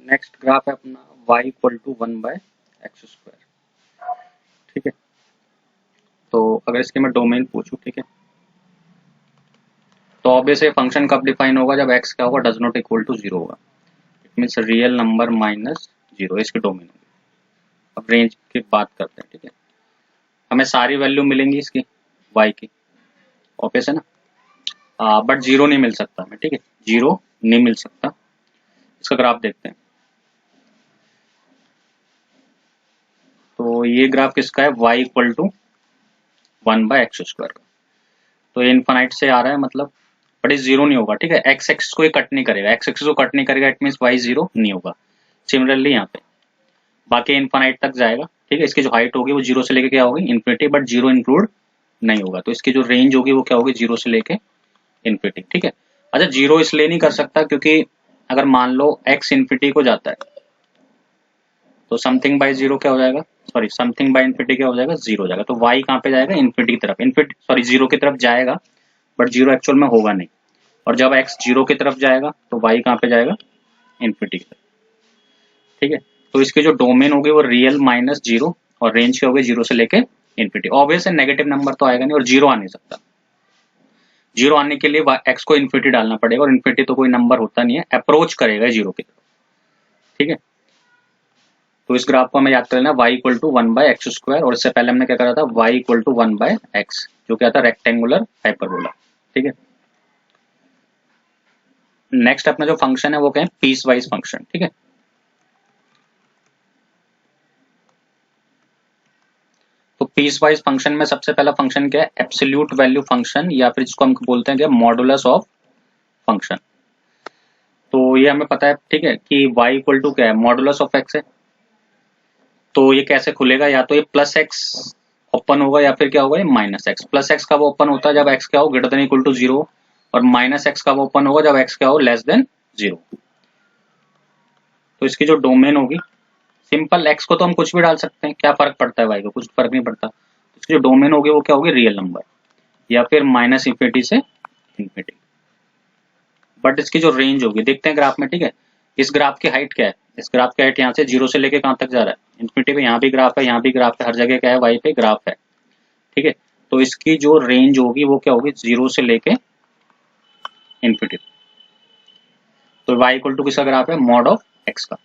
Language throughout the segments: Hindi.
नेक्स्ट ग्राफ है अपना y इक्वल टू 1/x²। ठीक है, तो अगर इसके मैं डोमेन पूछूं, ठीक है, तो ऑब्वियसली फंक्शन कब डिफाइन होगा, जब x क्या होगा, डज नॉट इक्वल टू 0 होगा। It means real number minus 0, इसकी डोमेन होगी। अब रेंज की बात करते हैं, ठीक है, हमें सारी वैल्यू मिलेंगी इसकी y की, ऑब्वियस है ना, बट जीरो नहीं मिल सकता हमें, ठीक है, जीरो नहीं मिल सकता। इसका ग्राफ देखते हैं, तो ये ग्राफ किसका है, y इक्वल टू 1/x² का। तो ये इनफाइनाइट से आ रहा है मतलब, बट ये जीरो नहीं होगा, ठीक है, एक्स एक्स को ये कट नहीं करेगा, एक्स एक्स को कट नहीं करेगा, इट मीन्स वाई जीरो नहीं होगा। सिमिलरली यहाँ पे बाकी इनफाइनाइट तक जाएगा, ठीक है, इसकी जो हाइट होगी वो जीरो से लेके क्या होगी, इन्फिनिटी, बट जीरो इंक्लूड नहीं होगा, तो इसकी जो रेंज होगी वो क्या होगी, जीरो से लेके इन्फिनिटी। ठीक है, अच्छा जीरो इसलिए नहीं कर सकता क्योंकि अगर मान लो एक्स इन्फिनिटी को जाता है तो समथिंग बाय जीरो क्या हो जाएगा, सॉरी समथिंग बाय इन्फिनिटी क्या हो जाएगा, जीरो हो जाएगा। तो वाई कहाँ पे जाएगा, इन्फिनिटी की तरफ, इन्फिनिटी सॉरी जीरो की तरफ जाएगा, बट जीरो एक्चुअल में होगा नहीं। और जब x जीरो की तरफ जाएगा तो y कहाँ पे जाएगा, इन्फिनिटी की तरफ। ठीक है, तो इसके जो डोमेन होगी वो रियल माइनस जीरो, और रेंज क्या होगी, जीरो से लेके इन्फिनिटी। ऑब्वियस है नेगेटिव नंबर तो आएगा नहीं, और जीरो आ नहीं सकता। जीरो आने के लिए x को इन्फिनिटी डालना पड़ेगा, और इन्फिनिटी तो कोई नंबर होता नहीं है, अप्रोच करेगा जीरो की तरफ। ठीक है, तो इस ग्राफ को हमें याद कर लेना, y इक्वल टू 1/x², और इससे पहले हमने क्या करा था, y इक्वल टू 1/x, जो क्या था, रेक्टेंगुलर हाइपरबोला। ठीक है, नेक्स्ट अपना जो फंक्शन है वो क्या है, पीस वाइज फंक्शन। ठीक है, तो पीस वाइज फंक्शन में सबसे पहला फंक्शन क्या है, एब्सोल्यूट वैल्यू फंक्शन, या फिर जिसको हम बोलते हैं क्या, मॉडुलस ऑफ फंक्शन। तो ये हमें पता है, ठीक है, कि y इक्वल टू क्या है, मॉडुलस ऑफ x है। तो ये कैसे खुलेगा, या तो ये प्लस एक्स ओपन होगा, या फिर क्या होगा, ये माइनस एक्स। प्लस एक्स कब ओपन होता है, जब x क्या हो, greater than equal to zero, और माइनस एक्स कब ओपन होगा, जब x क्या हो, लेस देन जीरो। तो इसकी जो डोमेन होगी, सिंपल x को तो हम कुछ भी डाल सकते हैं, क्या फर्क पड़ता है y को, कुछ फर्क नहीं पड़ता। इसकी जो डोमेन होगी वो क्या होगी, रियल नंबर, या फिर माइनस इन्फिनिटी से इन्फिनिटी। बट इसकी जो रेंज होगी, देखते हैं ग्राफ में। ठीक है, इस ग्राफ की हाइट क्या है, इस ग्राफ की हाइट यहाँ से जीरो से लेके कहाँ तक जा रहा है, इन्फिनिटी पे। यहाँ भी ग्राफ है, यहाँ भी ग्राफ है, हर जगह क्या है, वाई पे ग्राफ है। ठीक है, तो इसकी जो रेंज होगी वो क्या होगी, जीरो से लेके इन्फिनिटी। तो वाई इक्वल टू किसका ग्राफ है, मॉड ऑफ एक्स का।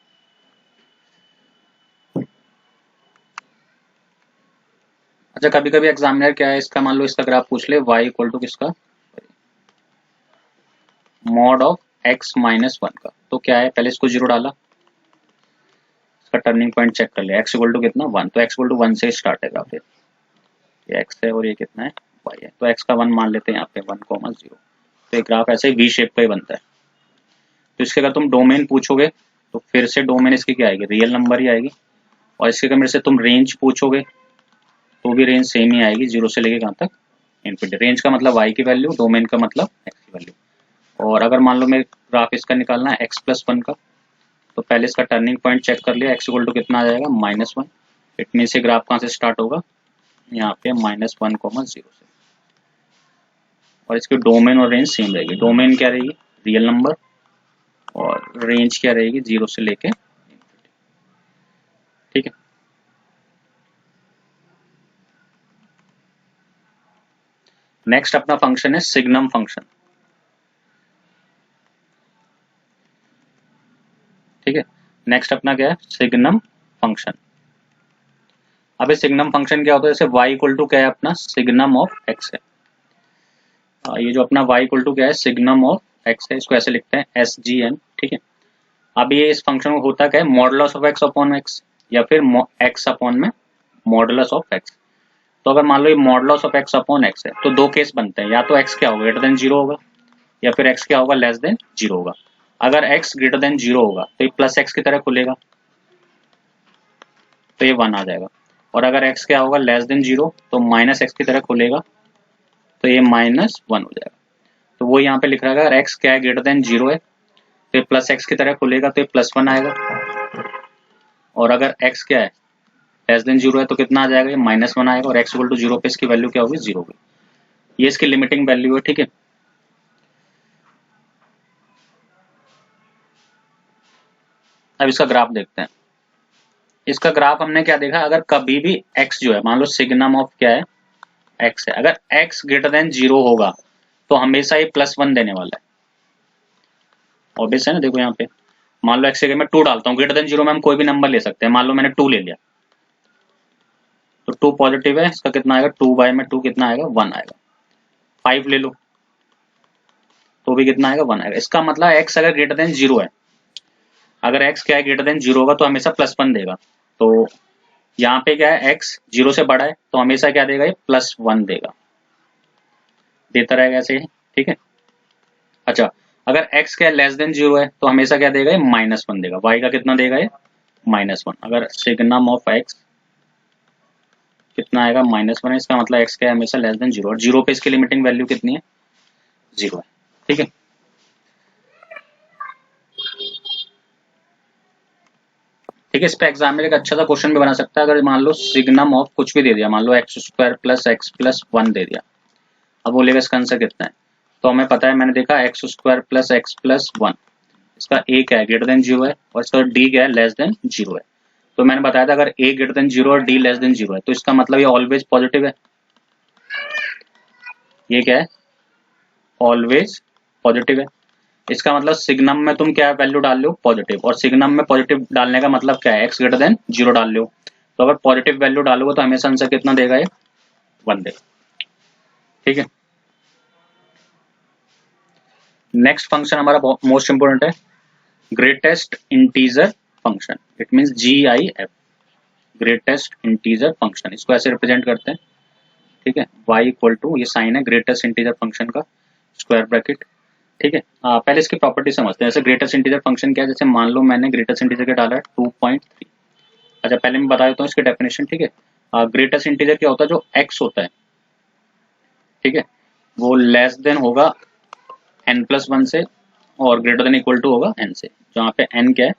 अच्छा कभी कभी एग्जामिनर क्या है इसका, मान लो इसका ग्राफ पूछ ले, वाई इक्वल टू किसका, mod of x minus one का। तो क्या है, पहले इसको जीरो डाला, इसका टर्निंग पॉइंट चेक कर लिया, एक्स इक्वल टू कितना, वन। तो एक्स इक्वल टू वन से स्टार्ट है ग्राफ, ये एक्स है और ये कितना है, वाई है। तो एक्स का वन मान लेते हैं यहाँ पे, 1,0। तो ये ग्राफ ऐसे वी शेप का ही बनता है। तो इसके अगर तुम डोमेन पूछोगे तो फिर से डोमेन इसकी क्या आएगी, रियल नंबर ही आएगी। और इसके अगर मेरे से तुम रेंज पूछोगे तो भी रेंज सेम ही आएगी, जीरो से लेके कहाँ तक, इन्फिनिटी। रेंज का मतलब वाई की वैल्यू, डोमेन का मतलब एक्स की वैल्यू। और अगर मान लो मैं ग्राफ इसका निकालना है x+1 का, तो पहले इसका टर्निंग पॉइंट चेक कर लिया, एक्स इक्वल टू कितना आ जाएगा, -1। इट मीन से ग्राफ कहाँ से स्टार्ट होगा, यहाँ पे -1,0 से। और इसकी डोमेन और रेंज सेम रहेगी। डोमेन क्या रहेगी, रियल नंबर, और रेंज क्या रहेगी, जीरो से लेके। ठीक है, नेक्स्ट अपना फंक्शन है सिग्नम फंक्शन। ठीक है, नेक्स्ट अपना क्या है, सिग्नम फंक्शन। अब ये सिग्नम फंक्शन क्या होता है, जैसे y इक्वल टू क्या है अपना, सिग्नम ऑफ x है। ये जो अपना y इक्वल टू क्या है, सिग्नम ऑफ x है, इसको ऐसे लिखते हैं SGN। ठीक है, अब ये इस फंक्शन में होता क्या है, modulus of x upon x, या फिर x अपॉन में मॉडुलस ऑफ x। तो अगर मान लो ये modulus of x upon x है, तो दो केस बनते हैं, या तो x क्या होगा, ग्रेटर देन जीरो होगा, या फिर x क्या होगा, लेस देन जीरो होगा। अगर x ग्रेटर देन जीरो होगा तो ये प्लस एक्स की तरह खुलेगा, तो ये वन आ जाएगा। और अगर x क्या होगा, लेस देन जीरो, तो माइनस एक्स की तरह खुलेगा, तो ये -1 हो जाएगा। तो वो यहाँ पे लिख रहा है, अगर x क्या है, ग्रेटर देन जीरो है, तो ये प्लस एक्स की तरह खुलेगा, तो ये +1 आएगा। और अगर x क्या है, लेस देन जीरो है, तो कितना आ जाएगा, ये -1 आएगा। और x इक्वल टू जीरो पे इसकी वैल्यू क्या होगी, जीरो होगी। ये इसकी लिमिटिंग वैल्यू है। ठीक है, अब इसका ग्राफ देखते हैं। इसका ग्राफ हमने क्या देखा, अगर कभी भी x जो है, मान लो सिग्नम ऑफ क्या है, x है, अगर x ग्रेटर देन 0 होगा तो हमेशा ये +1 देने वाला है। ऑब्वियस है ना, देखो यहाँ पे मान लो x की जगह मैं 2 डालता हूँ, ग्रेटर देन 0 में हम कोई भी नंबर ले सकते हैं, मान लो मैंने 2 ले लिया तो 2 पॉजिटिव है, इसका कितना आएगा, 2/2 कितना आएगा, 1 आएगा। 5 ले लो तो भी कितना आएगा, 1 आएगा। इसका मतलब x अगर ग्रेटर देन 0 है, अगर x क्या है, ग्रेटर देन 0 होगा तो हमेशा +1 देगा। तो यहाँ पे क्या है, x 0 से बड़ा है तो हमेशा क्या देगा, ये +1 देगा, देता रहेगा ऐसे ही, ठीक है। अच्छा, अगर x क्या है, लेस देन 0 है तो हमेशा क्या देगा, ये -1 देगा। y का कितना देगा, ये -1। अगर सिग्नम ऑफ x कितना आएगा, -1 है, इसका मतलब x क्या है, हमेशा लेस देन 0, और 0 पे इसकी लिमिटिंग वैल्यू कितनी है, 0 है, ठीक है। ठीक है, इस पे एग्जामिनर एक अच्छा सा क्वेश्चन भी बना सकता है। अगर मान लो सिग्नम ऑफ कुछ भी दे दिया, मान लो x² + x + 1 दे दिया, अब बोलेगा इसका आंसर कितना है। तो हमें पता है, मैंने देखा x² + x + 1, इसका a क्या है, ग्रेटर देन 0 है, और इसका d क्या है, लेस देन 0 है। तो मैंने बताया था अगर a ग्रेटर देन 0 और d लेस देन 0 है तो इसका मतलब ये ऑलवेज पॉजिटिव है। ये क्या है, ऑलवेज पॉजिटिव है। इसका मतलब सिग्नम में तुम क्या वैल्यू डाल लो, पॉजिटिव, और सिग्नम में पॉजिटिव डालने का मतलब क्या है, x ग्रेटर देन 0 डाल लो। तो अगर पॉजिटिव वैल्यू डालोगे तो हमेशा आंसर कितना देगा, ये 1 देगा, ठीक है। नेक्स्ट फंक्शन हमारा मोस्ट इंपोर्टेंट है, greatest integer function, it means GIF, greatest integer function. इसको ऐसे रिप्रेजेंट करते हैं, ठीक है, y = ये साइन है ग्रेटेस्ट इंटीजर फंक्शन का, स्क्वायर ब्रैकेट, ठीक है। पहले इसकी प्रॉपर्टी समझते हैं। जैसे ग्रेटेस्ट इंटीजर फंक्शन क्या है, जैसे मान लो मैंने ग्रेटेस्ट इंटीजर क्या डाला है, 2.3। अच्छा, पहले मैं बता देता हूँ इसकी डेफिनेशन, ठीक है। ग्रेटेस्ट इंटीजर क्या होता है, जो x होता है, ठीक है, वो लेस देन होगा n+1 से और ग्रेटर देन इक्वल टू होगा n से, जहाँ पे n क्या है,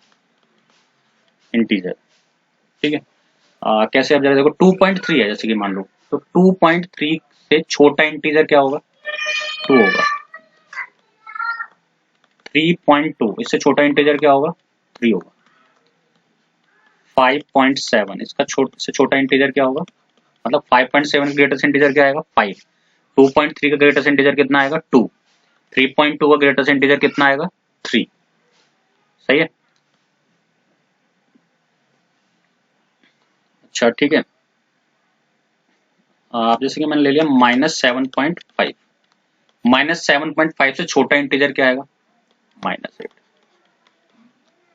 इंटीजर, ठीक है। कैसे, अब जरा देखो 2.3 है जैसे कि मान लो, तो 2.3 से छोटा इंटीजर क्या होगा, 2 होगा। 3.2 इससे छोटा इंटीजर क्या होगा, 3 होगा। 5.7 इसका से छोटा इंटीजर क्या होगा, मतलब 5.7 का ग्रेटेस्ट इंटीजर क्या आएगा, 5। 2.3 का ग्रेटेस्ट इंटीजर कितना आएगा, 2। 3.2 का ग्रेटेस्ट इंटीजर कितना आएगा, 3। सही है। अच्छा, ठीक है। आप जैसे कि मैंने ले लिया -7.5, -7.5 से छोटा इंटीजर क्या आएगा, -8,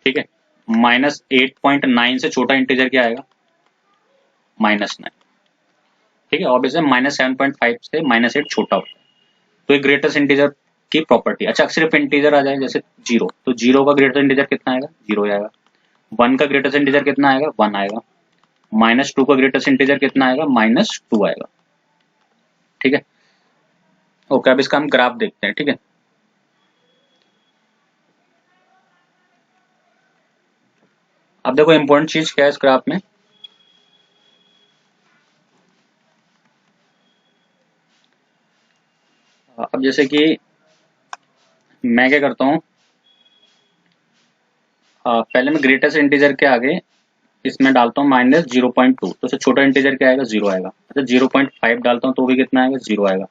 ठीक है। -8.9 से छोटा इंटीजर क्या आएगा, -9, ठीक है। ऑब्वियसली -7.5 से -8 छोटा होता है, तो ये ग्रेटेस्ट इंटीजर की प्रॉपर्टी। अच्छा, सिर्फ इंटीजर आ जाए, जैसे 0, तो 0 का ग्रेटेस्ट इंटीजर कितना आएगा, 0 आएगा। 1 का ग्रेटेस्ट इंटीजर कितना आएगा, 1 आएगा। -2 का ग्रेटेस्ट इंटीजर कितना आएगा, -2 आएगा, ठीक है। ओके, अब इसका हम ग्राफ देखते हैं, ठीक है। अब देखो इंपॉर्टेंट चीज क्या है इस ग्राफ में, अब जैसे कि मैं क्या करता हूँ, पहले मैं ग्रेटेस्ट इंटीजर के आगे इसमें डालता हूँ -0.2, तो उससे छोटा इंटीजर क्या आएगा, 0 आएगा। अच्छा, 0.5 डालता हूँ तो भी कितना आएगा, 0 आएगा।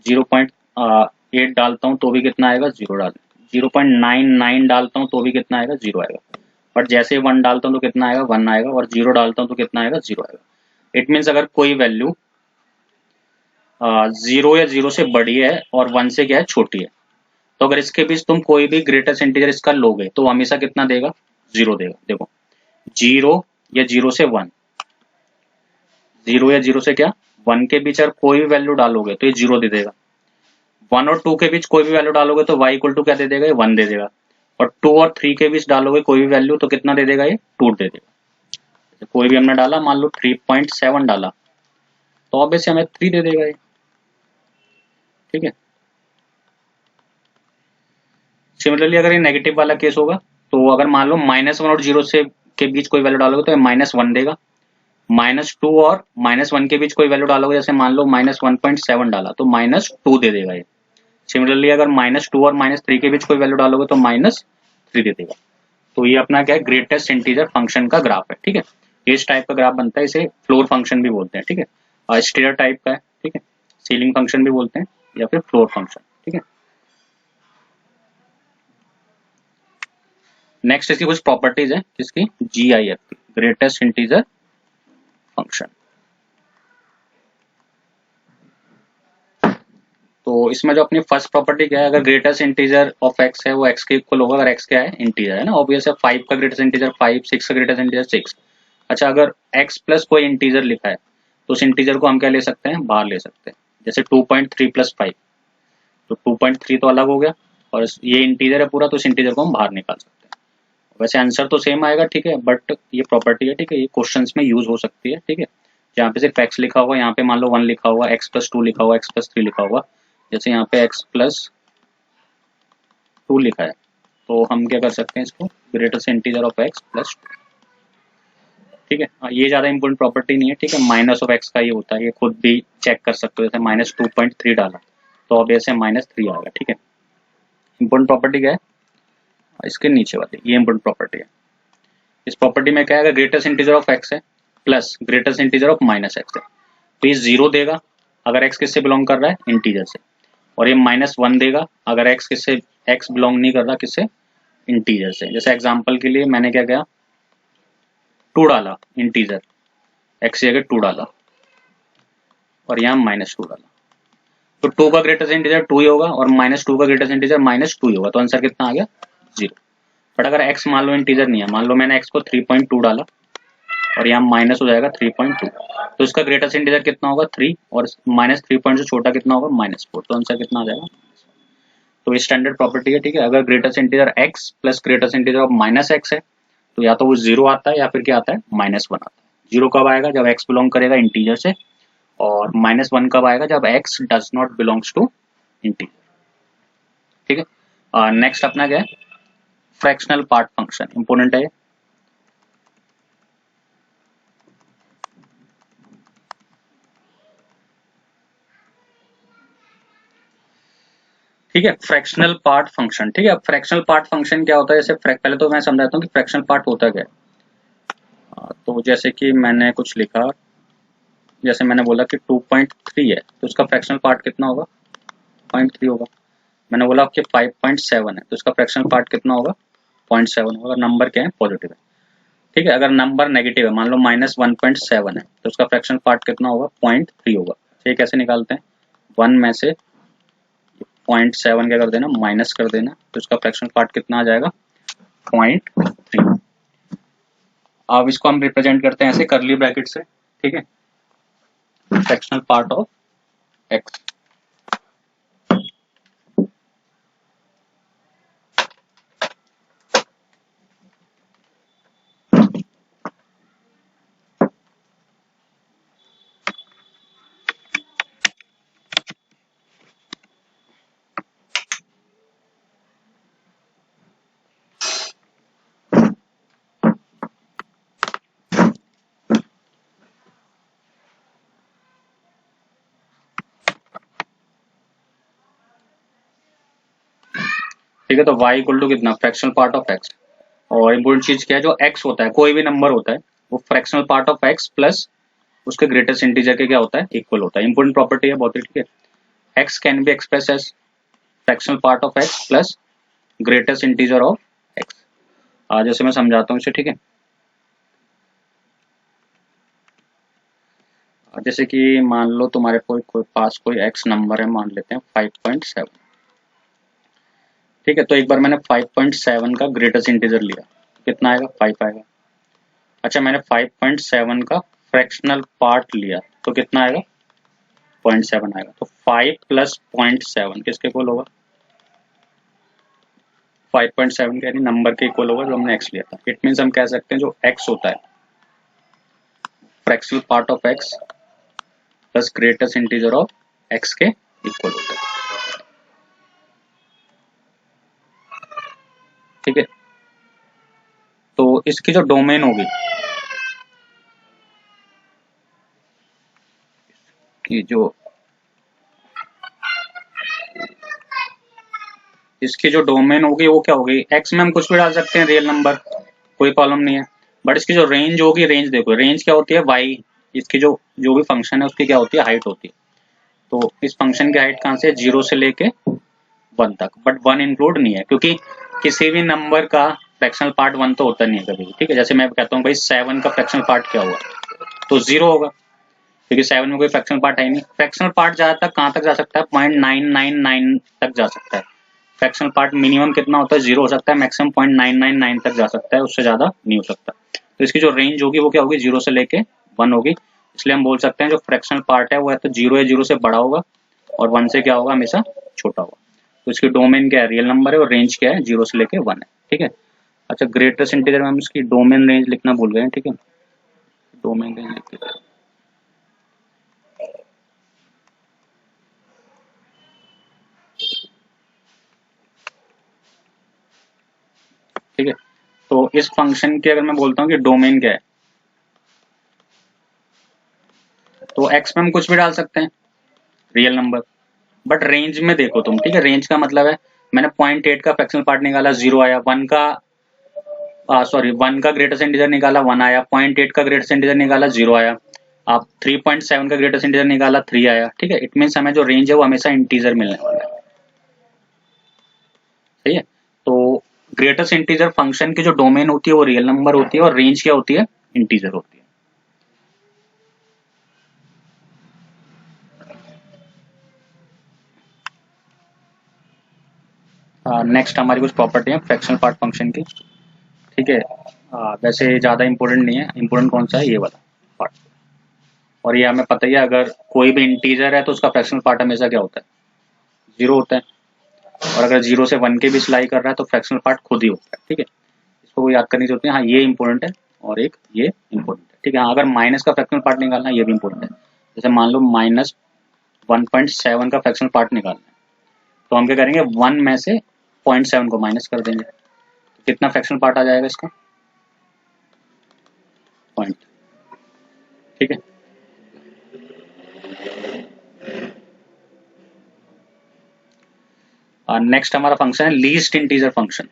0.8 डालता हूँ तो भी कितना आएगा, 0 डाल। 0.99 डालता हूँ तो भी कितना आएगा, 0 आएगा। बट जैसे ही 1 डालता हूँ तो कितना आएगा, 1 आएगा, और 0 डालता हूँ तो कितना आएगा, 0 आएगा। इट मीन्स अगर कोई वैल्यू 0 या 0 से बड़ी है और 1 से क्या है, छोटी है, तो अगर इसके बीच तुम कोई भी ग्रेटेस्ट इंटीजर इसका लोगे तो हमेशा कितना देगा, 0 देगा। देखो 0 या 0 से 1, 0 या 0 से क्या, 1 के बीच अगर कोई भी वैल्यू डालोगे तो ये 0 दे देगा। 1 और 2 के बीच कोई भी वैल्यू डालोगे तो y = क्या दे देगा, ये 1 दे देगा। और 2 और 3 के बीच डालोगे कोई भी वैल्यू तो कितना दे देगा, ये 2 दे देगा। कोई भी हमने डाला, मान लो 3.7 डाला तो ऑब्वियसली हमें 3 दे देगा ये, ठीक है। सिमिलरली अगर ये नेगेटिव वाला केस होगा, तो अगर मान लो -1 और 0 से के बीच कोई वैल्यू डालोगे तो ये -1 देगा। -2 और -1 के बीच कोई वैल्यू डालोगे, जैसे मान लो -1.7 डाला तो -2 दे देगा ये। सिमिलरली अगर -2 और -3 के बीच कोई वैल्यू डालोगे तो -3 दे देगा। तो ये अपना क्या है, ग्रेटेस्ट इंटीजर फंक्शन का ग्राफ है, ठीक है। इस टाइप का ग्राफ बनता है, इसे फ्लोर फंक्शन भी बोलते हैं, ठीक है। और स्टेयर टाइप का है, ठीक है, सीलिंग फंक्शन भी बोलते हैं या फिर फ्लोर फंक्शन, ठीक है। नेक्स्ट इसकी कुछ प्रॉपर्टीज है, किसकी, GIF की, ग्रेटेस्ट इंटीजर फंक्शन। तो इसमें जो अपनी फर्स्ट प्रॉपर्टी क्या है, अगर ग्रेटेस्ट इंटीजर ऑफ एक्स है वो एक्स के इक्वल होगा, अगर एक्स क्या है, इंटीजर है ना, ऑब्वियस है। 5 का ग्रेटेस्ट इंटीजर 5, 6 का ग्रेटेस्ट इंटीजर 6। अच्छा, अगर एक्स प्लस कोई इंटीजर लिखा है तो उस इंटीजर को हम क्या ले सकते हैं, बाहर ले सकते हैं। जैसे 2.3 प्लस 5, तो 2.3 तो अलग हो गया, और ये इंटीजर है पूरा, तो इस इंटीजर को हम बाहर निकाल सकते हैं। वैसे आंसर तो सेम आएगा, ठीक है, बट ये प्रॉपर्टी है, ठीक है, ये क्वेश्चंस में यूज हो सकती है, ठीक है। जहाँ पे सिर्फ एक्स लिखा हुआ, यहाँ पे मान लो 1 लिखा हुआ, एक्स प्लस 2 लिखा हुआ, एक्स प्लस 3 लिखा हुआ, जैसे यहाँ पे एक्स प्लस 2 लिखा है, तो हम क्या कर सकते हैं, इसको greatest integer of x plus 2, ठीक है। ये ज्यादा इंपॉर्टेंट प्रॉपर्टी नहीं है, ठीक है। माइनस ऑफ एक्स का ये होता है, ये खुद भी चेक कर सकते हो, जैसे -2.3 डाला तो अब ऐसे -3 आएगा, ठीक है। इंपॉर्टेंट प्रॉपर्टी क्या है, इसके नीचे वाली ये इंपॉर्टेंट प्रॉपर्टी है। इस प्रॉपर्टी में क्या है, अगर ग्रेटेस्ट इंटीजर ऑफ एक्स है plus greatest integer of minus x है, तो ये 0 देगा अगर एक्स किससे बिलोंग कर रहा है, इंटीजर से, और ये -1 देगा अगर एक्स किससे, एक्स बिलोंग नहीं कर रहा, किससे, इंटीजर से। जैसे एग्जांपल के लिए मैंने क्या किया, 2 डाला इंटीजर, एक्स की जगह 2 डाला, और यहाँ -2 डाला, तो 2 का ग्रेटेस्ट इंटीजर 2 ही होगा, और -2 का ग्रेटेस्ट इंटीजर -2 ही होगा, तो आंसर कितना आ गया, 0। बट अगर x मान लो इंटीजर नहीं है, मान लो मैंने x को 3.2 डाला और यहाँ माइनस हो जाएगा 3.2, तो इसका ग्रेटेस्ट इंटीजर कितना होगा, 3, और -3 पॉइंट से छोटा कितना होगा, -4, तो आंसर कितना आ जाएगा। तो ये स्टैंडर्ड प्रॉपर्टी है, ठीक है। अगर greatest integer x plus greatest integer of -x है, तो या तो वो 0 आता है या फिर क्या आता है, -1 आता है। 0 कब आएगा, जब x बिलोंग करेगा इंटीजर से, और -1 कब आएगा, जब x does not belongs to integer, ठीक है। नेक्स्ट अपना क्या है, फ्रैक्शनल पार्ट फंक्शन, इंपोर्टेंट है। ठीक है, फ्रैक्शनल पार्ट फंक्शन, ठीक है। अब फ्रैक्शनल पार्ट फंक्शन क्या होता है, जैसे पहले तो मैं समझाता हूँ कि फ्रैक्शनल पार्ट होता क्या है। तो जैसे कि मैंने कुछ लिखा, जैसे मैंने बोला कि 2.3 है, तो उसका फ्रैक्शनल पार्ट कितना होगा, 0.3 होगा। मैंने बोला कि 5.7 है, तो इसका फ्रैक्शनल पार्ट कितना होगा, 0.7 होगा। नंबर क्या है, पॉजिटिव है, ठीक है। अगर नंबर नेगेटिव है, मान लो -1.7 है, तो उसका फ्रैक्शनल पार्ट कितना होगा, 0.3 होगा। ये कैसे निकालते हैं, 1 में से 0.7 क्या कर देना, माइनस कर देना, तो इसका फ्रैक्शनल पार्ट कितना आ जाएगा, 0.3। अब इसको हम रिप्रेजेंट करते हैं ऐसे करली ब्रैकेट से, ठीक है, फ्रैक्शनल पार्ट ऑफ एक्स। ठीक है, तो y इक्वल टू कितना, फ्रैक्शनल पार्ट ऑफ x। और इम्पोर्टेंट चीज क्या है, जो x होता है, कोई भी नंबर होता है, वो fractional part of x plus उसके ग्रेटेस्ट इंटीजर के क्या होता है, इक्वल होता है। इंपोर्टेंट प्रॉपर्टी है बहुत ही, ठीक है। x can be express as fractional part of x plus greatest integer of x। जैसे मैं समझाता हूँ इसे, ठीक है। जैसे कि मान लो तुम्हारे कोई पास कोई x नंबर है, मान लेते हैं 5.7, ठीक है। तो एक बार मैंने 5.7 का ग्रेटेस्ट इंटीजर लिया, तो कितना आएगा, 5 आएगा। अच्छा, मैंने 5.7 का फ्रैक्शनल पार्ट लिया, तो कितना आएगा, 0.7 आएगा। तो 5 प्लस 0.7 किसके इक्वल होगा, 5.7 यानी नंबर के इक्वल होगा जो हमने x लिया था। इट मीन्स हम कह सकते हैं जो x होता है, fractional part of x plus greatest integer of x के इक्वल होता है, ठीक है। तो इसकी जो डोमेन होगी, कि जो इसकी जो डोमेन होगी वो क्या होगी, एक्स में हम कुछ भी डाल सकते हैं, रियल नंबर, कोई प्रॉब्लम नहीं है। बट इसकी जो रेंज होगी, रेंज देखो, रेंज क्या होती है, वाई, इसकी जो जो भी फंक्शन है उसकी क्या होती है, हाइट होती है। तो इस फंक्शन की हाइट कहाँ से, 0 से लेके 1 तक, बट 1 इंक्लूड नहीं है, क्योंकि किसी भी नंबर का फ्रैक्शनल पार्ट 1 तो होता नहीं है कभी भी, ठीक है। जैसे मैं कहता हूँ भाई 7 का फ्रैक्शनल पार्ट क्या हुआ, तो 0 होगा, क्योंकि 7 में कोई फ्रैक्शनल पार्ट है ही नहीं। फ्रैक्शनल पार्ट ज्यादा तक कहाँ तक जा सकता है, 0.999 तक जा सकता है। फ्रैक्शनल पार्ट मिनिमम कितना होता है, 0 हो सकता है, मैक्सिमम 0.999 तक जा सकता है, उससे ज्यादा नहीं हो सकता। तो इसकी जो रेंज होगी वो क्या होगी, 0 से लेके 1 होगी। इसलिए हम बोल सकते हैं जो फ्रैक्शनल पार्ट है वो है तो 0 या 0 से बड़ा होगा, और 1 से क्या होगा, हमेशा छोटा होगा। तो इसकी डोमेन क्या है, रियल नंबर है, और रेंज क्या है, 0 से लेके 1 है, ठीक है। अच्छा, ग्रेटेस्ट इंटीजर में हम इसकी डोमेन रेंज लिखना भूल गए हैं, ठीक है। डोमेन रेंज लिख देते हैं, ठीक है। तो इस फंक्शन की अगर मैं बोलता हूँ कि डोमेन क्या है, तो एक्स में हम कुछ भी डाल सकते हैं, रियल नंबर। बट रेंज में देखो तुम, ठीक है, रेंज का मतलब है मैंने 0.8 का फ्रैक्शनल पार्ट निकाला, 0 आया, 1 का सॉरी 1 का ग्रेटेस्ट इंटीजर निकाला, 1 आया, 0.8 का ग्रेटेस्ट इंटीजर निकाला, 0 आया, आप 3.7 का ग्रेटेस्ट इंटीजर निकाला, 3 आया, ठीक है। इट मीन्स हमें जो रेंज है वो हमेशा इंटीजर मिलने वाला है, सही है। तो ग्रेटेस्ट इंटीजर फंक्शन की जो डोमेन होती है वो रियल नंबर होती है, और रेंज क्या होती है, इंटीजर होती है। नेक्स्ट हमारी कुछ प्रॉपर्टी है फ्रैक्शनल पार्ट फंक्शन की, ठीक है। वैसे ज्यादा इंपॉर्टेंट नहीं है, इंपॉर्टेंट कौन सा है, ये वाला पार्ट। और ये हमें पता ही है, अगर कोई भी इंटीजर है तो उसका फ्रैक्शनल पार्ट हमेशा क्या होता है, 0 होता है। और अगर 0 से 1 के बीच लाई कर रहा है तो फ्रैक्शनल पार्ट खुद ही होता है, ठीक है। इसको याद करनी जरूरत है, हाँ ये इंपॉर्टेंट है, और एक ये इंपॉर्टेंट है, ठीक है। हाँ, अगर माइनस का फ्रैक्शनल पार्ट निकालना है ये भी इंपॉर्टेंट है। जैसे मान लो -1.7 का फ्रैक्शनल पार्ट निकालना है, तो हम क्या करेंगे, 1 में से 0.7 को माइनस कर देंगे, तो कितना फ्रैक्शनल पार्ट आ जाएगा इसका, पॉइंट, ठीक है। नेक्स्ट हमारा फंक्शन है लीस्ट इंटीजर फंक्शन।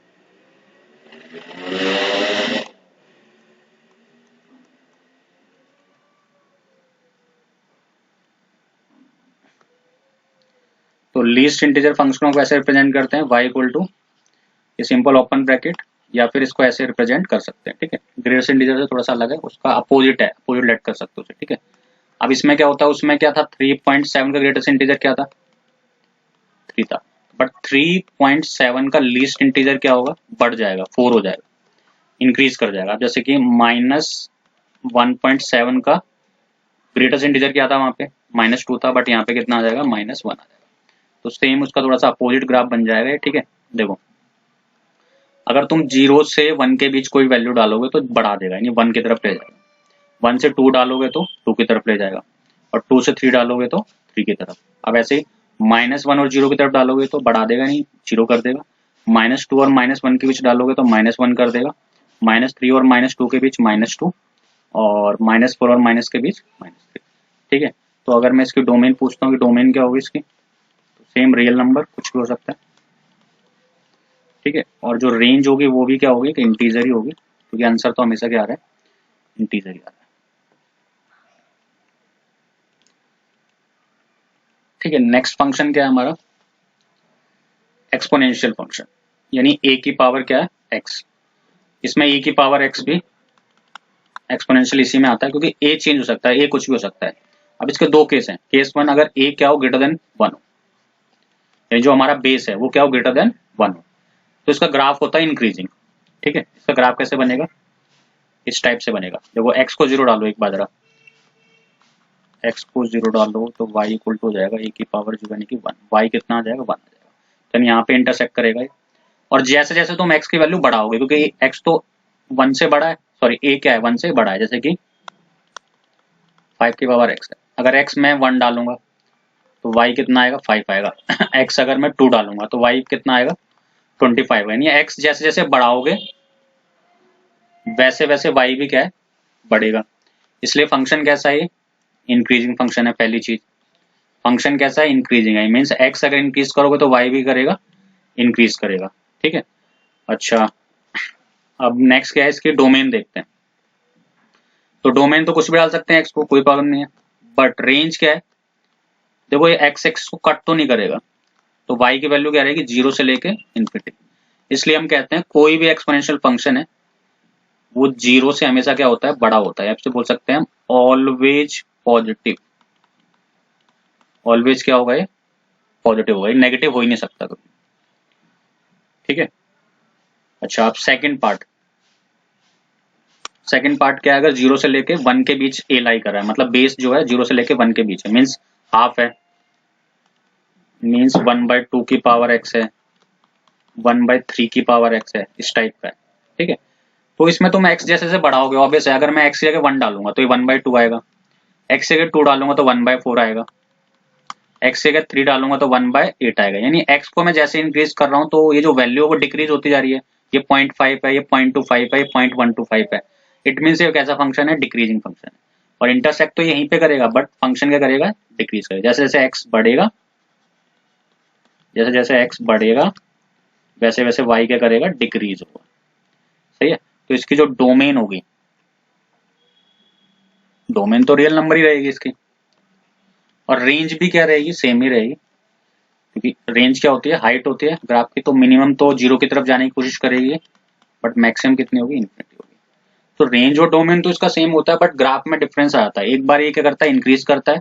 तो लीस्ट इंटीजर फंक्शनों को ऐसे रिप्रेजेंट करते हैं, y इक्वल टू ये सिंपल ओपन ब्रैकेट, या फिर इसको ऐसे रिप्रेजेंट कर सकते हैं, ठीक है। ग्रेटेस्ट इंटीजर से थोड़ा सा अलग है, उसका अपोजिट है, अपोजिट लेट कर सकते हो उसे, ठीक है। अब इसमें क्या होता है, उसमें क्या था, 3.7 का ग्रेटेस्ट इंटीजर क्या था, 3 था। बट 3.7 का लीस्ट इंटीजर क्या होगा, बढ़ जाएगा, 4 हो जाएगा, इंक्रीज कर जाएगा। अब जैसे कि -1.7 का ग्रेटेस्ट इंटीजर क्या था, वहां पे -2 था, बट यहाँ पे कितना आ जाएगा, -1 आ जाएगा। तो सेम उसका थोड़ा सा अपोजिट ग्राफ बन जाएगा, ठीक है। देखो, अगर तुम 0 से 1 के बीच कोई वैल्यू डालोगे तो बढ़ा देगा, यानी 1 की तरफ ले जाएगा। 1 से 2 डालोगे तो 2 की तरफ ले जाएगा, और 2 से 3 डालोगे तो 3 की तरफ। अब ऐसे ही -1 और 0 की तरफ डालोगे तो बढ़ा देगा, नहीं 0 कर देगा। -2 और -1 के बीच डालोगे तो -1 कर देगा। -3 और -2 के बीच -2, और -4 और माइनस के बीच -3, ठीक है। तो अगर मैं इसकी डोमेन पूछता हूँ कि डोमेन क्या होगी इसकी, तो सेम रियल नंबर कुछ भी हो सकता है, ठीक है। और जो रेंज होगी वो भी क्या होगी, कि इंटीजर ही होगी, क्योंकि आंसर तो हमेशा क्या आ रहा है, इंटीजर ही आ रहा है, ठीक है। नेक्स्ट फंक्शन क्या है हमारा, एक्सपोनेंशियल फंक्शन, यानी ए की पावर क्या है, एक्स। इसमें ए की पावर एक्स भी एक्सपोनेंशियल इसी में आता है, क्योंकि ए चेंज हो सकता है, ए कुछ भी हो सकता है। अब इसके दो केस हैं, केस 1 अगर ए क्या हो, ग्रेटर देन 1 हो, यानी जो हमारा बेस है वो क्या हो, ग्रेटर देन 1 हो, तो इसका ग्राफ होता है इंक्रीजिंग, ठीक है। इसका ग्राफ कैसे बनेगा, इस टाइप से बनेगा। देखो एक्स को 0 डालो एक बार जरा, एक्स को 0 डालो तो y इक्वल टू हो जाएगा ए की पावर जो यानी कि 1, y कितना आ जाएगा, 1 आ जाएगा, तो यहाँ पे इंटरसेक्ट करेगा ये। और जैसे जैसे तुम x की वैल्यू बढ़ाओगे, क्योंकि x तो 1 से बड़ा है, सॉरी a क्या है, 1 से बड़ा है, जैसे कि 5 की पावर x है। अगर x में 1 डालूंगा तो y कितना आएगा, 5 आएगा। x अगर मैं 2 डालूंगा तो y कितना आएगा, 25, यानी x जैसे जैसे बढ़ाओगे वैसे वैसे y भी क्या है, बढ़ेगा। इसलिए फंक्शन कैसा है, इंक्रीजिंग फंक्शन है, पहली चीज। फंक्शन कैसा है, इंक्रीजिंग है, मीन्स x अगर इंक्रीज करोगे तो y भी करेगा इंक्रीज करेगा। ठीक है, अच्छा अब नेक्स्ट क्या है, इसकी डोमेन देखते हैं। तो डोमेन तो कुछ भी डाल सकते हैं एक्स को, कोई प्रॉब्लम नहीं है, बट रेंज क्या है, देखो ये एक्स एक्स को कट तो नहीं करेगा, तो y की वैल्यू क्या रहेगी, 0 से लेके इन्फिनिटी। इसलिए हम कहते हैं कोई भी एक्सपोनेंशियल फंक्शन है वो 0 से हमेशा क्या होता है, बड़ा होता है। आपसे बोल सकते हैं हम ऑलवेज पॉजिटिव। ऑलवेज क्या होगा, ये पॉजिटिव होगा, ये नेगेटिव हो ही नहीं सकता कभी। ठीक है, अच्छा अब सेकंड पार्ट क्या है, अगर 0 से लेके 1 के बीच ए लाई कर रहा है, मतलब बेस जो है 0 से लेके 1 के बीच है, मीन्स हाफ है, मीन्स 1/2 की पावर एक्स है, 1/3 की पावर एक्स है, इस टाइप का है। ठीक है, तो इसमें तुम x जैसे जैसे बढ़ाओगे, ऑब्वियस है, अगर मैं x की जगह 1 डालूंगा तो ये 1/2 आएगा, x की जगह 2 डालूंगा तो 1/4 आएगा, x की जगह 3 डालूंगा तो 1/8 आएगा। यानी x को मैं जैसे इंक्रीज कर रहा हूँ तो ये जो वैल्यू है वो डिक्रीज होती जा रही है। ये 0.5 है, ये 0.25 है, ये 0.125 है। इट मीन्स ये कैसा फंक्शन है, डिक्रीजिंग फंक्शन है। और इंटरसेक्ट तो यहीं पे करेगा, बट फंक्शन क्या करेगा, डिक्रीज करेगा। जैसे जैसे x बढ़ेगा, जैसे जैसे x बढ़ेगा वैसे वैसे y क्या करेगा, डिक्रीज होगा। सही है, तो इसकी जो डोमेन होगी, डोमेन तो रियल नंबर ही रहेगी इसकी, और रेंज भी क्या रहेगी, सेम ही रहेगी। क्योंकि रेंज क्या होती है, हाइट होती है ग्राफ की, तो मिनिमम तो 0 की तरफ जाने की कोशिश करेगी, बट मैक्सिमम कितनी होगी, इन्फिनिटी होगी। तो रेंज और डोमेन तो इसका सेम होता है, बट ग्राफ में डिफरेंस आ जाता है। एक बार ये क्या करता है, इंक्रीज करता है।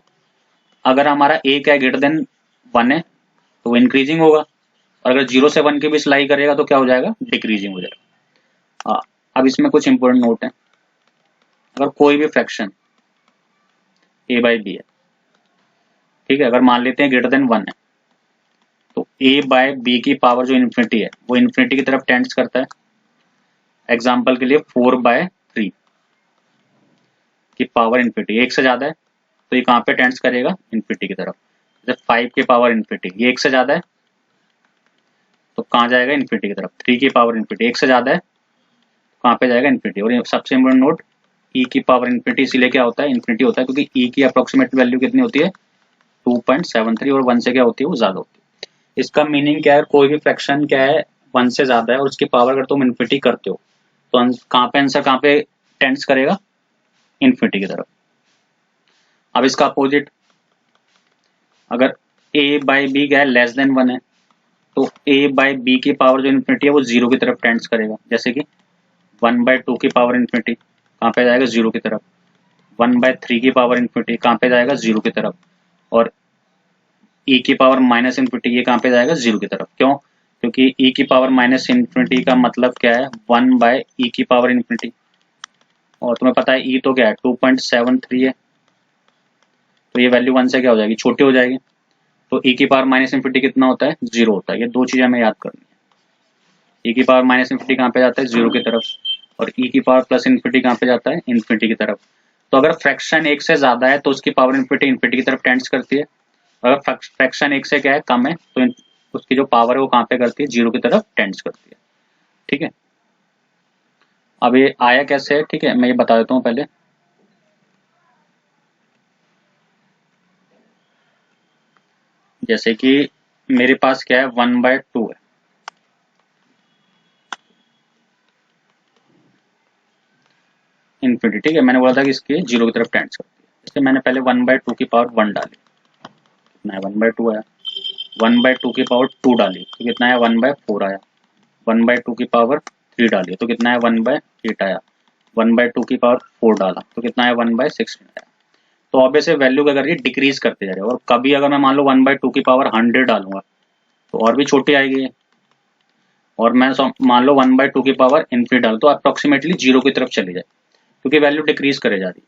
अगर हमारा ए क्या ग्रेटर देन 1 है तो वो इंक्रीजिंग होगा, और अगर 0 से 1 के बीच लाई करेगा तो क्या हो जाएगा, डिक्रीजिंग हो जाएगा। अब इसमें कुछ इंपोर्टेंट नोट है। अगर कोई भी फ्रैक्शन a/b है, ठीक है, अगर मान लेते हैं ग्रेटर देन 1 है, तो a/b की पावर जो इन्फिनिटी है वो इन्फिनिटी की तरफ टेंड्स करता है। एग्जाम्पल के लिए 4/3 की पावर इन्फिनिटी, 1 से ज्यादा है तो ये कहाँ पे टेंड्स करेगा, इन्फिनिटी की तरफ। जैसे 5 की पावर इन्फिनिटी, ये 1 से ज्यादा है तो कहाँ जाएगा, इन्फिनिटी की तरफ। 3 की पावर इन्फिनिटी 1 से ज्यादा है, कहाँ पे जाएगा, इन्फिनिटी। और ये सबसे इम्पोर्टेंट नोट, ई की पावर इन्फिनिटी इसीलिए क्या होता है, इन्फिनिटी होता है, क्योंकि ई की अप्रोक्सीमेट वैल्यू कितनी होती है, 2.73, और 1 से क्या होती है, वो ज्यादा होती है। इसका मीनिंग क्या है, कोई भी फ्रैक्शन क्या है 1 से ज्यादा है और उसकी पावर अगर तुम इन्फिनिटी करते हो तो कहाँ पे आंसर कहाँ पे टेंड्स करेगा, इन्फिनिटी की तरफ। अब इसका अपोजिट, अगर a/b क्या है, लेस देन 1 है, तो a/b की पावर जो इन्फिनिटी है वो 0 की तरफ टेंड्स करेगा। जैसे कि 1/2 की पावर इन्फिनिटी कहाँ पे जाएगा, 0 की तरफ। 1/3 की पावर इन्फिनिटी कहाँ पे जाएगा, 0 की तरफ। और e की पावर माइनस इन्फिनिटी ये कहाँ पे जाएगा, 0 की तरफ। क्यों, क्योंकि e की पावर माइनस इन्फिनिटी का मतलब क्या है, 1/e की पावर इन्फिनिटी, और तुम्हें पता है e तो क्या है, 2.73 है, तो ये वैल्यू 1 से क्या हो जाएगी, छोटी हो जाएगी। तो e की पावर माइनस इन्फिनिटी कितना होता है, 0 होता है। ये दो चीजें हमें याद करनी है। e की पावर माइनस इन्फिनिटी कहाँ पे जाता है, 0 की तरफ, और e की पावर प्लस इन्फिनिटी कहाँ पे जाता है, इन्फिनिटी की तरफ। तो अगर फ्रैक्शन 1 से ज्यादा है तो उसकी पावर इन्फिनिटी इन्फिनिटी की तरफ टेंड्स करती है। अगर फ्रैक्शन 1 से क्या है, कम है, तो उसकी जो पावर है वो कहाँ पे करती है, 0 की तरफ टेंड्स करती है। ठीक है, अब ये आया कैसे है, ठीक है, मैं ये बता देता हूँ पहले। जैसे कि मेरे पास क्या है, 1/2 है, इन्फिनिटी। ठीक है, मैंने बोला था कि इसकी 0 की तरफ टेंड्स करती है। जैसे मैंने पहले 1/2 की पावर 1 डाली, कितना है, 1/2 आया। 1/2 की पावर 2 डाली तो कितना है, 1/4 आया। 1/2 की पावर 3 डाली तो कितना है, 1/8 आया। 1/2 की पावर 4 डाला तो कितना है, 1/16 आया। तो ऑब्वियस वैल्यू क्या कर रही है, डिक्रीज करते जा रही है। और कभी अगर मैं मान लो 1/2 की पावर 100 डालूंगा तो और भी छोटी आएगी, और मैं मान लो 1/2 की पावर इन्फिनिटी डाल तो अप्रोक्सीमेटली 0 की तरफ चली जाए, क्योंकि वैल्यू डिक्रीज करे जा रही है।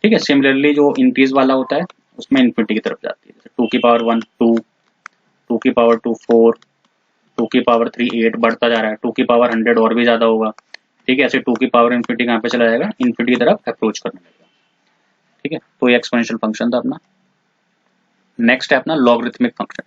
ठीक है, सिमिलरली जो इंक्रीज वाला होता है उसमें इन्फिनिटी की तरफ जाती है। 2 की पावर 1 2, 2 की पावर 2 4, 2 की पावर 3 8, बढ़ता जा रहा है। 2 की पावर 100 और भी ज्यादा होगा। ठीक है, ऐसे 2 की पावर इन्फिनिटी कहाँ पे चला जाएगा, इन्फिनिटी की तरफ अप्रोच करने लगेगा। ठीक है, तो ये एक्सपोनेंशियल फंक्शन था अपना। नेक्स्ट है अपना लॉगरिथमिक फंक्शन।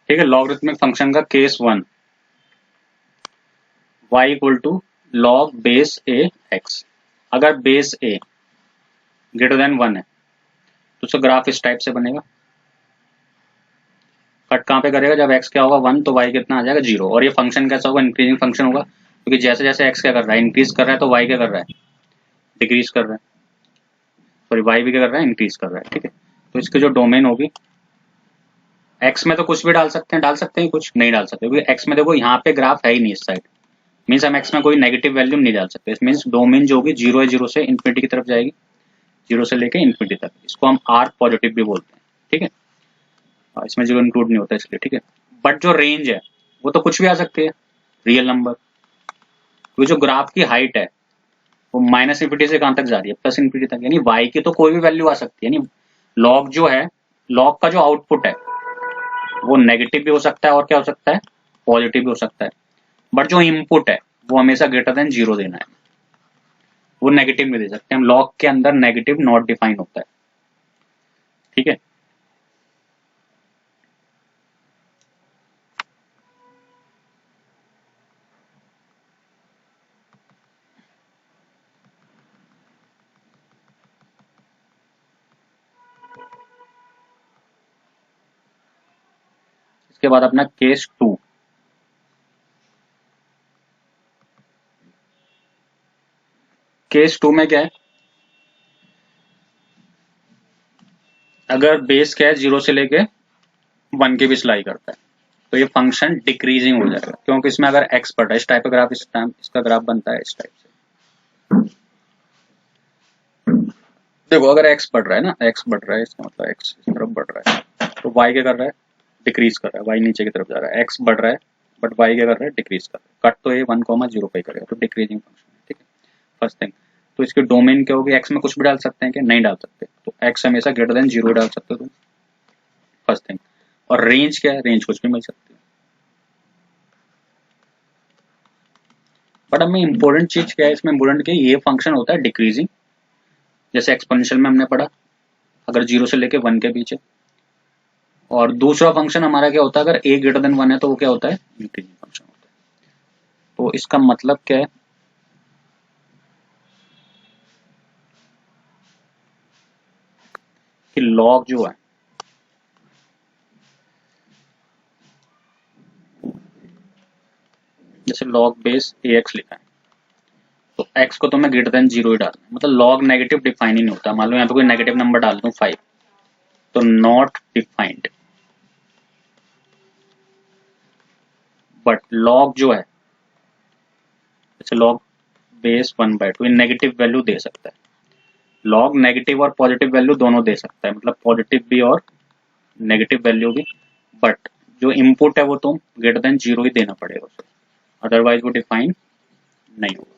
ठीक है। लॉगरिथमिक फंक्शन का case 1, y equal to log base A x. अगर बेस ए ग्रेटर देन 1 है तो उसका ग्राफ इस टाइप से बनेगा। कट कहाँ पे करेगा, जब x क्या होगा 1 तो y कितना आ जाएगा 0। और ये फंक्शन कैसा होगा, इंक्रीजिंग फंक्शन होगा, क्योंकि जैसे जैसे x क्या कर रहा है, इंक्रीज कर रहा है, तो y क्या कर रहा है, डिक्रीज कर रहा है। सॉरी, y भी क्या कर रहा है, इंक्रीज कर रहा है। ठीक है, तो इसकी जो डोमेन होगी, x में तो कुछ भी डाल सकते हैं, कुछ नहीं डाल सकते, क्योंकि x में देखो यहाँ पे ग्राफ है ही नहीं इस साइड। मीन्स हम x में कोई नेगेटिव वैल्यू नहीं डाल सकते। मीन्स डोमेन जो होगी 0 है, 0 से इन्फिनिटी की तरफ जाएगी, 0 से लेके इन्फिनिटी तक। इसको हम आर पॉजिटिव भी बोलते हैं। ठीक है, इसमें 0 इंक्लूड नहीं होता इसलिए। ठीक है, बट जो रेंज है वो तो कुछ भी आ सकती है, रियल नंबर। तो जो ग्राफ की हाइट है वो माइनस इन्फिनिटी से कहां तक जा रही है, प्लस इन्फिनिटी तक, यानी y की तो कोई भी वैल्यू आ सकती है। यानी लॉग जो है, लॉग का जो आउटपुट है वो नेगेटिव भी हो सकता है और क्या हो सकता है, पॉजिटिव भी हो सकता है। बट जो इनपुट है वो हमेशा ग्रेटर देन 0 देना है, वो नेगेटिव नहीं दे सकते हम। लॉग के अंदर नेगेटिव नॉट डिफाइन होता है। ठीक है, इसके बाद अपना केस 2। केस 2 में क्या है, अगर बेस क्या है 0 से लेके 1 के बीच लाई करता है, तो ये फंक्शन डिक्रीजिंग हो जाएगा, क्योंकि इसमें अगर x बढ़ रहा है, इस टाइप का ग्राफ, इस टाइम इसका ग्राफ बनता है इस टाइप से। देखो अगर x बढ़ रहा है ना, x बढ़ रहा है, इसका मतलब x इस तरफ बढ़ रहा है, तो y क्या कर रहा है, डिक्रीज कर रहा है, y नीचे की तरफ जा रहा है। x बढ़ रहा है बट y क्या कर रहा है, डिक्रीज कर रहा है। कट तो ये 1,0 पे करेगा, तो डिक्रीजिंग फंक्शन है। ठीक है, फर्स्ट थिंग। तो इसकी डोमेन क्या होगी, x में कुछ भी डाल सकते हैं क्या, नहीं डाल सकते, तो x हमेशा ग्रेटर देन 0 डाल सकते हो तुम, फर्स्ट थिंग। और रेंज क्या है, रेंज कुछ भी मिल सकती है। बट हमें इंपॉर्टेंट चीज क्या है इसमें, इंपॉर्टेंट क्या है, ये फंक्शन होता है डिक्रीजिंग, जैसे एक्सपोनेंशियल में हमने पढ़ा, अगर 0 से लेके 1 के बीच है। और दूसरा फंक्शन हमारा क्या होता है, अगर a ग्रेटर देन 1 है तो वो क्या होता है, इंक्रीजिंग फंक्शन होता है। तो इसका मतलब क्या है, कि लॉग जो है, जैसे लॉग बेस ax लिखा है, तो x को तो मैं ग्रेटर देन 0 ही डालना है। मतलब लॉग नेगेटिव डिफाइन ही नहीं होता। मान लो यहाँ पे कोई नेगेटिव नंबर डाल दूं 5, तो नॉट डिफाइंड। बट लॉग जो है, जैसे लॉग बेस 1/2, ये नेगेटिव वैल्यू दे सकता है। लॉग नेगेटिव और पॉजिटिव वैल्यू दोनों दे सकता है, मतलब पॉजिटिव भी और नेगेटिव वैल्यू भी। बट जो इनपुट है वो तुम ग्रेटर देन 0 ही देना पड़ेगा उसे, अदरवाइज वो डिफाइन नहीं होगा।